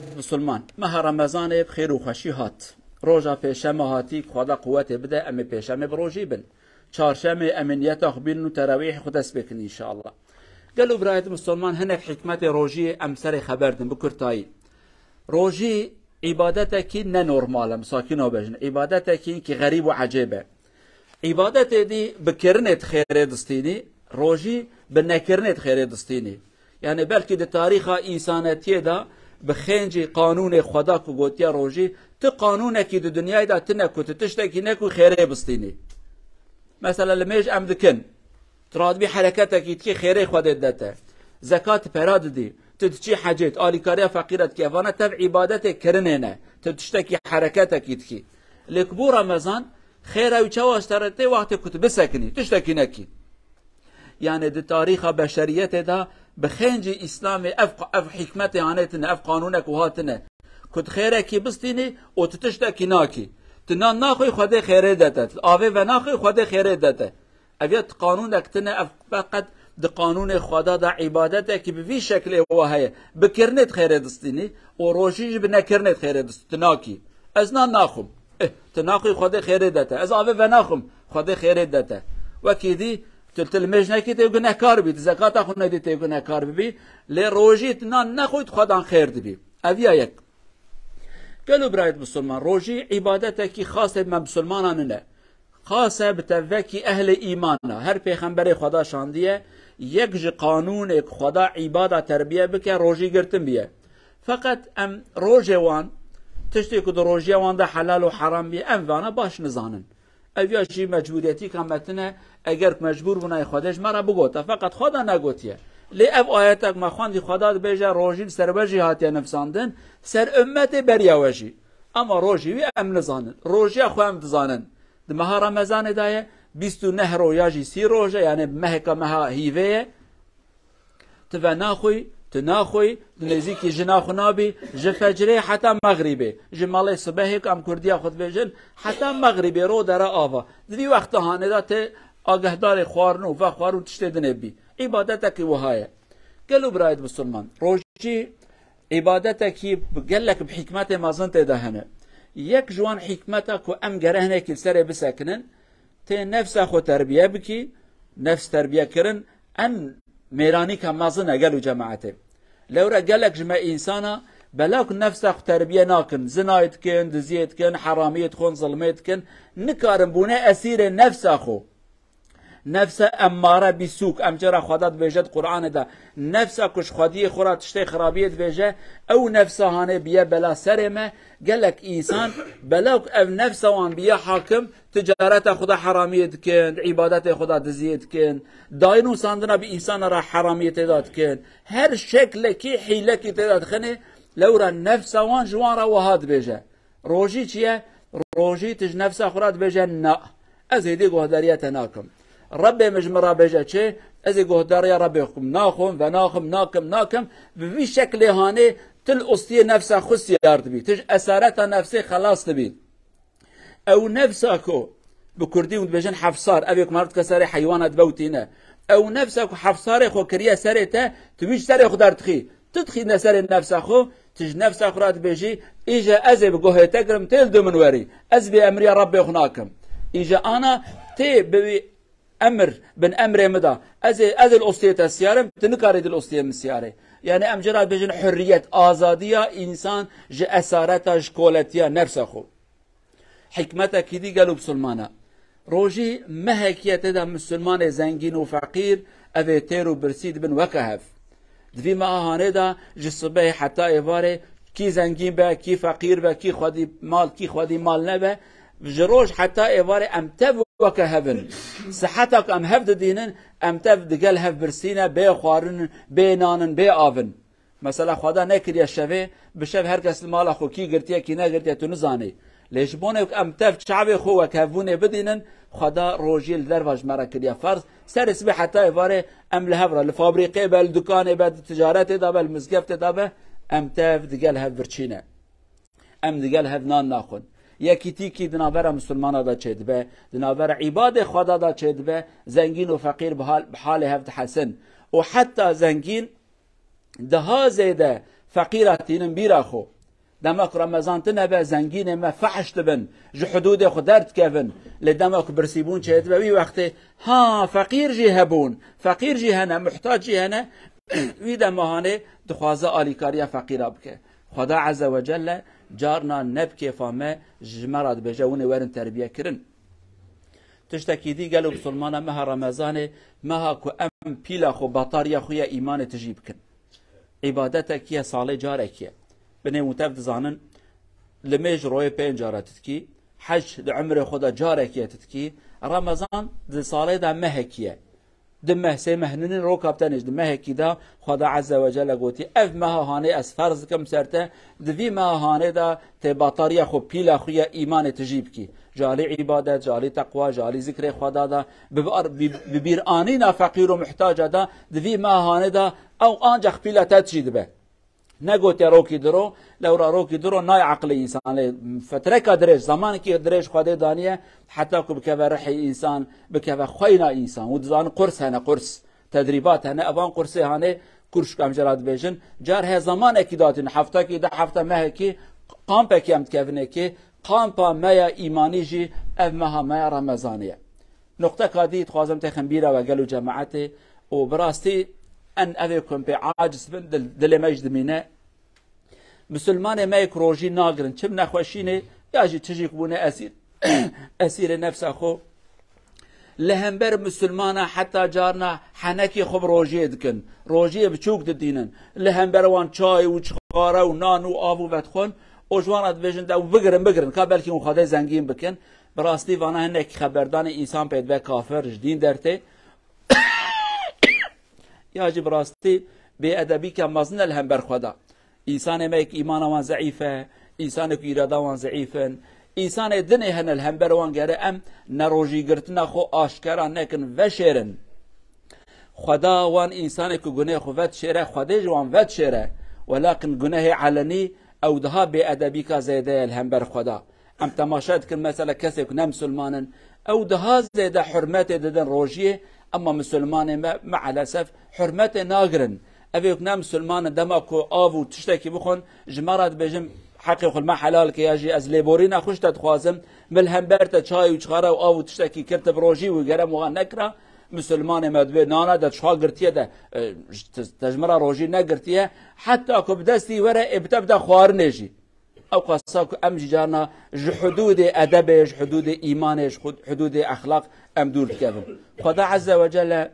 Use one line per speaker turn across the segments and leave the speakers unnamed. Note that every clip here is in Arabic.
مسلمان ماه رمضان بخير وخوشی هات روزا پیشم هاتی خدا قوت بده امی پیشم بروجی بن چهارشم امنیت اخبین و تراویح خودس بکن ان شاء الله. قالوا برايت مسلمان هناك حكمة روجي امسر خبردن بكرتاي روجي عبادتك نورمال مساكين بجن عبادتك كي غريب وعجيبه عبادتي دي بكرنت خير دستيني روجي بنكرنت خير دستيني يعني بلكي دي تاريخ انسانيتي دا بخنجي قانون خدا کو گوتیا روجي تو قانون کی دو دنیا دا تنکو تشتكي نكو خير بستيني مثلا لميج امدكن تراد بي حركتك يتكي خيري خود دته زكاة براد دي تدشي حاجات آليكاريا فقيرت كيفانا تب عبادتك كرنينه تشتكي حركتك يتكي لكبو رمضان خيره وچواش ترتي وقت كتب سكني تشتكي نكي يعني دي تاريخ بشريته دا بخنجي اسلامي اف حكمته هانتنا اف قانونك وهاتنا كنت خيرك بستيني وتشتكي ناكي تنان ناخي خود خيره دته آوي و ناخي خود خيره دته اویت قانونك تنه فقط ده قانون خدا ده عبادتك بفي شكل هو هي بكرنت خير دستيني وروشيج بنكرنت خير دستناكي ازنا ناخم تناقي خدا خير دته از اوه و ناخم خدا خير دته وكيدي تلتلمج نكي تي گناهكار بي زكاه خو ندي تي گناهكار بي لروجي تنان ناخد خدا خير دبي اويا يك قالوا برايت مسلمان روجي عبادتك خاصه من مسلمانان خاصه بتوکی اهل ایمانه هر پیغمبر خدا شاندیه یک ج قانون خدا عبادت تربیه بکه روزی گرتن بیه فقط ام روزه وان تشتی که روزه وان ده حلال و حرام بیه ام وانا باش نزانن اویا جی مجبوریتی کامتنه اگر مجبور بنای خودش مرا بگوته فقط خدا نگوتیه لی اب آیتک ما خواندی خدا بیجه روزی سر وجی هاتی نفساندن سر امت بریاوجی اما روزی وی ام نزانن روزی خو ام دزانن مها رمضان دايه 29 روزه 30 روزه يعني مهكا مها هيفيه تناخوي نزيكي جناخ نابي جفجري حتى مغربي جمالي صباحك ام كرديا خد بيجن حتى مغربي رو درا آوا دي وقت هانه ته آگهدار خوارنو و خوارو تشتدن بي عبادتك وهايه قالوا برايد مسلمان روجي عبادتك قالك بحكمه ما زنت دهنه یک جوان حکمتك و ام گرهنه که سر بسکنن تی نفس خو تربیه بکی نفس تربیه کرن ام میرانی که مازنه گلو جماعته لورا گلک جمع انسانا بلاک نفس خو تربیه ناکن زنایت کن دزیت کن حرامیت کن ظلمیت کن نکارن بونه اسیر نفس خو نفس اماره بسوک امجرا خودت بیجد قرآن ده نفس کش خودی خورا تشتی خرابیت بیجه او نفس هانه بیه بلا سرمه گلک انسان بلاک او نفس وان بیه حاکم تجارت خدا حرامیت کن عبادت خدا دزیت کن داینو ساندنا بی انسان را حرامیت داد کن هر شکل کی حیله کی داد خنه لورا نفس وان جوان را وهاد بیجه روجی چیه روجی تج نفس خورات بیجه نا از هدی گهداریت ناکم ربي مجمرة بجا ازي قهدار يا ربي يخم ناخم وناخم ناكم بفي شكل هاني تل أسطية نفسها خصي يارد تج أسارتها نفسي خلاص تبي أو نفسكو بكردي ودبجن حفصار أبيك مرت كساري حيوانات بوتينا أو نفسك حفصار خو كريا سارته تبيش ساري خدار تدخي نسار نفسكو تج نفسك رات بيجي إجا أزي بقوه تقرم تل دو من وري أزبي أمري ربي يخناكم إجا أنا تي بي امر بن امر مدا از الاستيت السيارم تنكارد الاستيت السياره يعني امجرات بجن حريه ازاديه انسان ج اسارته شكولتيا نفسه حكمتك دي قالوا بسلمانه روجي مهكيته ده مسلمان زنگين وفقير افيتيرو برسيد بن وكهف دفي ما هانه ده جسبه حتى ايواره كي زنگين به كي فقير به كي خودي مال نبه جروج حتى ايواره امتب وكهفن صحتك ام هفد دينن ام تفد قال هف برسينا بي خوارن بي نانن بي آفن مثلا خدا نكر يا شفه بشف هر کس مال خو کی گرتیا کی نگرتیا تو نزانی ليش بونه ام تفد شعب خو وكهفونه بدينن خدا روجيل درواج مرا كريا فرض سر اسبي حتى ايواره ام لهفره الفابريقه بل دكان بل تجارت دا بل مزقفت دا ام تفد قال هف برچينه ام قال هف نان ناخذ یکی تیکی دنابر مسلمان دا چید به دنابر عباد خدا دا چید به زنگین و فقیر بحال هفت حسن و حتی زنگین ده زیده فقيراتين بيراخو دمك رمضان تنبا زنگين ما فحش تبن جو حدود خو درد كفن لدمك برسيبون شهد بي وقت ها فقير جي هبون فقير جي هنا محتاج جي هنا ويدا مهانه دخوازه آليكاريا فقيرا بك خدا عز وجل جارنا نبكي فما جمرات بجون ورن تربيه كرن تشتكي دي قالوا بسلمانا مها رمضان مها كو ام بيلا خو بطاريا خويا ايمان تجيبكن عبادتك يا صالح جارك يا بني متفد زانن لميج روي بين جارتك حج لعمر خدا جارك يا تتكي رمضان دي صالح دا مهكيه دمه سيمهنن روكاب تانيش دمه هكيدا خدا عز وجل قوتي اف مها هاني اس فرض كم سرته دفي مها هاني دا تبطاريا خو بيلا خويا ايمان تجيبكي جالي عبادت جالي تقوى جالي ذكر خدا دا ببير انينا فقير ومحتاج دا دفي مها هاني دا او انجخ بيلا تجيد به نقوت روكي درو لو روكي درو ناي عقلي انسان فتره كدرج زمان كي درج خدي دانيه حتى بكفى رحي انسان بكفى خوينا انسان ودزان قرص هنا قرص تدريبات هنا ابان قرصي هنا كرش كم جراد بيجن جار هي زمان اكيدات حفته كي ده حفته ما هيك قام بكيم تكفنه كي قام ما يا ايماني جي اف ما رمضانيه نقطه كادي تخازم تخنبيره وقالوا جماعتي وبراستي ان افيكم بعاجز دل مجد مينه مسلمان ما يكروجي ناقرن كم نخوشينه ياجي تجيك بونه اسير نفس اخو لهمبر مسلمانه حتى جارنا حنكي خب روجي دكن روجي بچوك ددينن لهمبر وان چاي و چخاره و نان و آب و بدخون اوجوانات بجن دا بگرن قبل که اون خدای زنگین بکن براستی وانا هنك خبردان انسان پید به کافر جدین درته يجب راستي بأدبي كمازن الهم برخدا إنسان ما يك إيمان وان ضعيفة إنسان يك إرادة وان ضعيفة إنسان الدنيا هن الهم بروان جرى أم نروجي قرتنا خو أشكرا نكن وشرن خدا وان إنسان يك جناه خو فت شره خدا جوان فت شره ولكن جناه علني أو ده بأدبي كزيادة الهم برخدا أم تماشات كل مثلا كسر نم سلمانا أو ده زيادة حرمات ددن روجيه اما مسلمان مع الاسف حرمت ناقرن ابيك نام مسلمان دماكو آو تشتكي بخون جمرات بجم حقي خل ما حلال كي يجي از ليبورينا خوش تتخوازم ملهم برت چاي و چخاره و آو تشتكي كرت بروجي و گرم و نكرا مسلمان مدوي نانا د شخا قرتيه ده تجمره روجي نقرتيه حتى كو بدستي ورا ابتبدا خوار نجي او قصاك ام جانا حدود ادب حدود ايمان حدود اخلاق ام دول كذا خدا عز وجل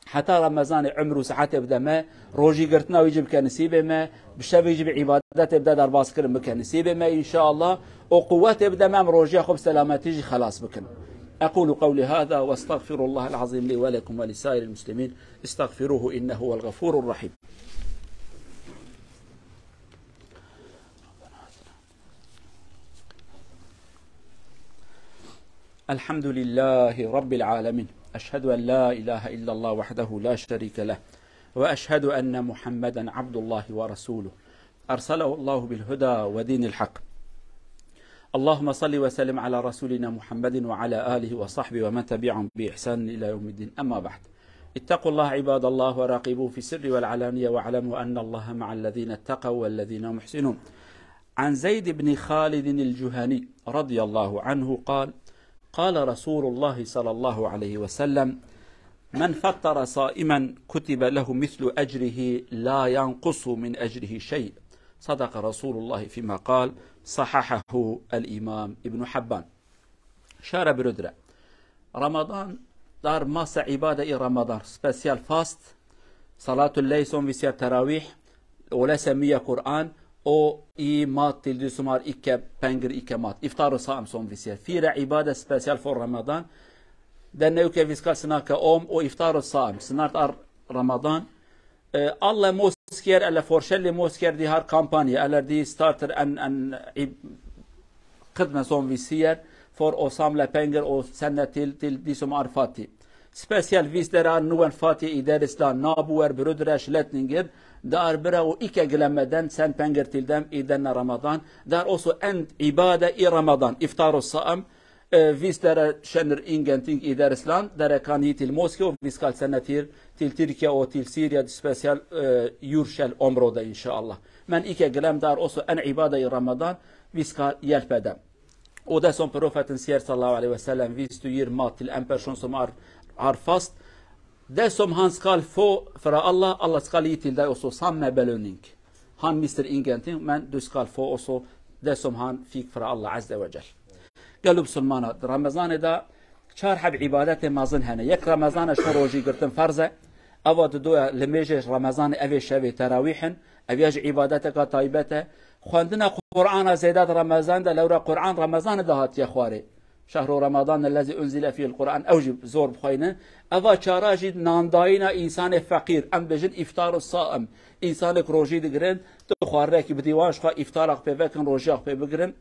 حتى رمضان عمره ساعات يبدا ما روجي قرتنا ويجيب كنسيب ما بالشب يجيب عبادات يبدا درباس كرم بكنسيب ما ان شاء الله وقوات يبدا ما روجي خب سلامات تيجي خلاص بكن اقول قولي هذا واستغفر الله العظيم لي ولكم ولسائر المسلمين استغفروه انه هو الغفور الرحيم. الحمد لله رب العالمين أشهد أن لا إله إلا الله وحده لا شريك له وأشهد أن محمدا عبد الله ورسوله أرسله الله بالهدى ودين الحق. اللهم صل وسلم على رسولنا محمد وعلى آله وصحبه ومن تبعهم بإحسان إلى يوم الدين. أما بعد اتقوا الله عباد الله وراقبوه في السر والعلانية واعلموا أن الله مع الذين اتقوا والذين هم محسنون. عن زيد بن خالد الجهني رضي الله عنه قال قال رسول الله صلى الله عليه وسلم من فطر صائما كتب له مثل أجره لا ينقص من أجره شيء. صدق رسول الله فيما قال صححه الإمام ابن حبان. شار برودرا رمضان دار ماسة عبادة رمضان سبيسيال فاست صلاة الليل سوم بسيار تراويح ولا سمية قرآن او اي مات تلدي سمار ايكا بانجر ايكا مات افطار صائم صوم فيسيا فيرا عباده سبيسيال فور رمضان دنيو كيفيسكال سناكا اوم او افطار الصائم سنات ار رمضان الله موسكير الا فورشل موسكير دي هار كامبانيا الا دي ستارتر ان خدمه صوم فيسيا فور او سام لا بانجر او سنه تل دي سمار فاتي سبيسيال فيس درار نوان فاتي ادارس لا نابور برودراش لاتنينجر دار برا و إيكا قلمدان سان بانجر تلدم إيدنا رمضان دار أوسو أند عبادة إي رمضان إفطار الصائم فيس دار شنر إنجان تينك إدار إسلام دار كان يتل موسكو فيس قال سنة تيل تركيا أو تيل سوريا سبيسيال يورشال أمرو دا إن شاء الله من إيكا قلام دار أصو أن عبادة رمضان فيسكال يلبدا وده som profeten säger sallallahu alaihi wasallam hvis du ger mat till en person som har fast det som han ska få för Allah, Allah ska ge till dig också samma belöning. Han mister ingenting men du ska få också det som han fick för Allah azza wa jal. قالوا بسلمانات رمضان ده چهار حب عبادت مازن هنه یک رمضان شو روجي قرتن فرزه اوا دو لميجه رمضان اوي شوي تراويح اوياج عبادتك طيبته خواندنا قرآن زيادات رمضان ده لو قرآن رمضان ده هات يا خواري شهر رمضان الذي أنزل فيه القرآن أوجب زور بخينا أفا شاراجي نانداينا إنسان فقير أم بجن إفطار الصائم إنسانك روجي دقرن تخوارك بديواش خوا إفطارك بفكن روجيك ببقرن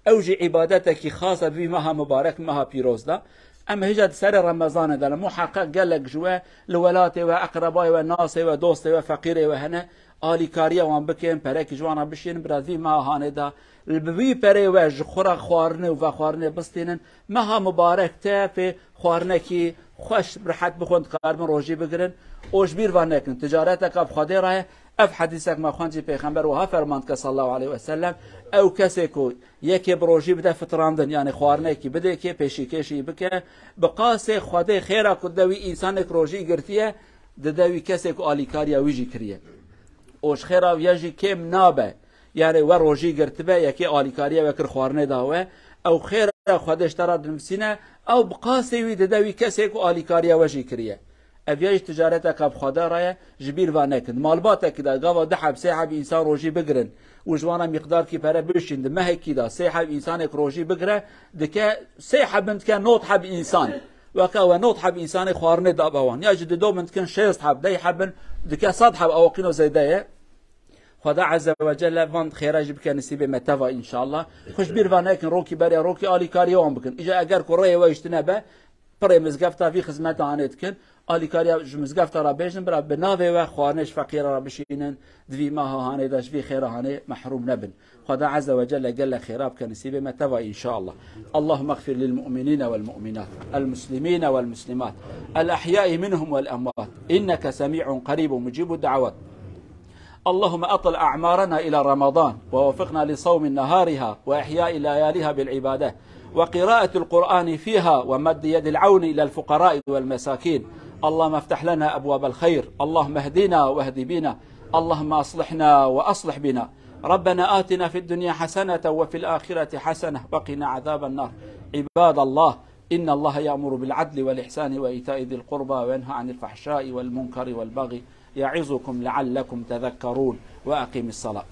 أوجي عبادتك خاصة بمها مبارك مها بيروز ده أما هجد سر رمضان ده المحقق قال لك جوا لولاتي وأقربائي وناسي ودوستي وفقيري وهنا آلی کاریا وان بکن پرک جوانا بشین برادی ما هانه دا البوی پره و خورا خوارنه و خوارنه بستینن ما مبارک تا في خوارنه کی خوش راحت بخوند قربان روجی بگرن اوش بیر وان نکن تجارتک اب خاطر راه اف حدیثک ما خوانجی پیغمبر و ها فرماند که صلی الله علیه و سلم او کسی کو یکی بروجی بده فطراندن یعنی خوارنه کی بده کی پیشی کشی بکه بقاس خدا خیره کدوی انسان روجی گرتیه ددوی کسی کو آلی کاریا ویجی کریه اوش خیره و یجی کم نابه یعنی و روجی گرتبه یکی آلیکاریه و کر خوارنه داوه او خیره خودش تراد نفسینه او بقاسه وی ددوی کسی که آلیکاریه وجی کریه اویاج تجارت کب خدا رایه جبیر و نکند مالبات کدا گاوا ده حب سه حب انسان روجی بگرن و جوانا مقدار کی پره بشیند مه کدا سه حب انسان روجی بگره دکه سه حب انت که نوت حب انسان وكا نوت حب انسان خوارنه دابوان يجد دو من كان شيست حب دي حب دكا صد حب او قينو زي دايه خدا عز وجل فان خيراج بك نسيب متفا ان شاء الله خوش بير فانكن روكي بري روكي الي كاريون بكن اجا اگر كوري ويشتنبه بري مزغفتا في خدمت انتكن الي كاريا مزغفتا را بيجن برا بناوي و خوارنش فقير را بشينن دوي ما هاني داش في خير هاني محروم نبن خدا عز وجل قال خيراب كنسيب متفا ان شاء الله اللهم اغفر للمؤمنين والمؤمنات المسلمين والمسلمات الاحياء منهم والاموات انك سميع قريب مجيب الدعوات اللهم أطل أعمارنا إلى رمضان ووفقنا لصوم نهارها وإحياء لياليها بالعبادة وقراءة القرآن فيها ومد يد العون إلى الفقراء والمساكين اللهم افتح لنا أبواب الخير اللهم اهدنا واهد بنا اللهم أصلحنا وأصلح بنا ربنا آتنا في الدنيا حسنة وفي الآخرة حسنة وقنا عذاب النار عباد الله إن الله يأمر بالعدل والإحسان وإيتاء ذي القربى وينهى عن الفحشاء والمنكر والبغي يعظكم لعلكم تذكرون وأقيم الصلاة